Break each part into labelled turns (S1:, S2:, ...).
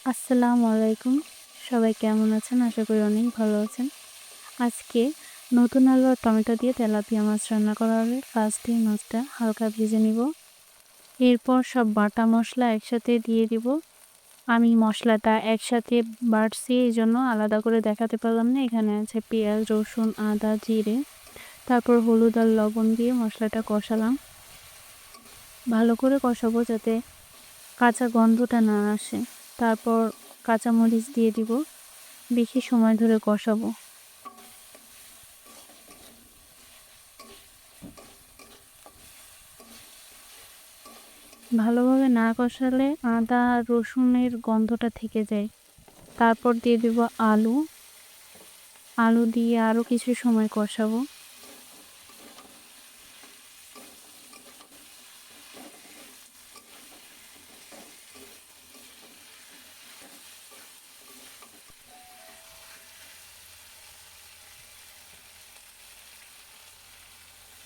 S1: আসসালামু আলাইকুম। সবাই কেমন আছেন? আশা করি অনেক ভালো আছেন। আজকে নতুন আলু আর টমেটো দিয়ে তেলাপিয়া মাছ রান্না করা হবে। ফার্স্টে মাছটা হালকা ভেজে নিব। এরপর সব বাটা মশলা একসাথে দিয়ে দিব। আমি মশলাটা একসাথে বাটছি এইজন্য আলাদা করে দেখাতে পারলাম না। এখানে আছে পেঁয়াজ, রসুন, আদা, জিরে। তারপর হলুদ আর লবণ দিয়ে মশলাটা কষালাম। ভালো করে কষাবো যাতে কাঁচা গন্ধটা না আসে। তারপর কাঁচামরিচ দিয়ে দিব। বেশি সময় ধরে কষাবো। ভালোভাবে না কষালে আদা আর রসুনের গন্ধটা থেকে যায়। তারপর দিয়ে দেব আলু। আলু দিয়ে আরও কিছু সময় কষাবো।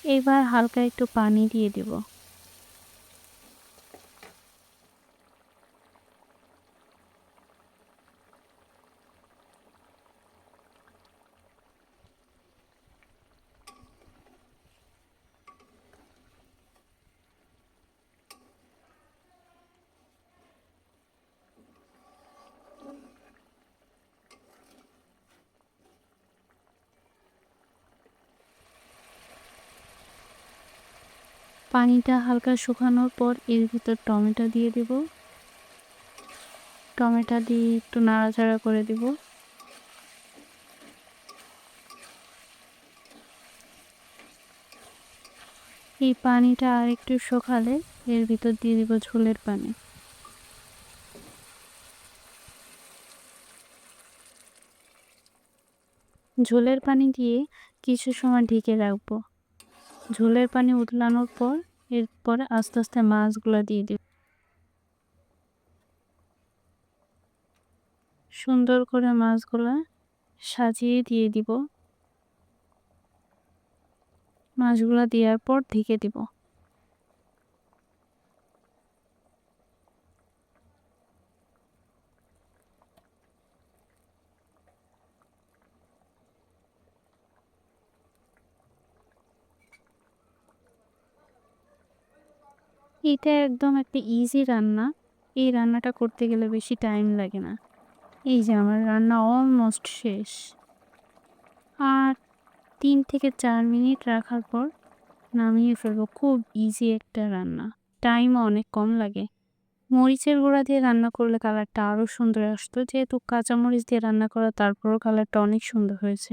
S1: এবার হালকা একটু পানি দিয়ে দেব। পানিটা হালকা শুকানোর পর এর ভিতর টমেটো দিয়ে দেব। টমেটো দিয়ে একটু নাড়াচাড়া করে দেব। এই পানিটা আর একটু শুকালে এর ভিতর দিয়ে দেব ঝোলের পানি। ঝোলের পানি দিয়ে কিছু সময় ঢেকে রাখবো। ঝোলের পানি উতলানোর পর এরপর আস্তে আস্তে মাছগুলো দিয়ে দেব। সুন্দর করে মাছগুলা সাজিয়ে দিয়ে দিব। মাছগুলা দেওয়ার পর ঢেকে দিব। এটা একদম একটা ইজি রান্না। এই রান্নাটা করতে গেলে বেশি টাইম লাগে না। এই যে আমার রান্না অলমোস্ট শেষ। আর ৩ থেকে ৪ মিনিট রাখার পর নামিয়ে ফেলবো। খুব ইজি একটা রান্না। টাইমও অনেক কম লাগে। মরিচের গুঁড়া দিয়ে রান্না করলে কালারটা আরও সুন্দর আসতো। যেহেতু কাঁচামরিচ দিয়ে রান্না করা তারপরও কালারটা অনেক সুন্দর হয়েছে।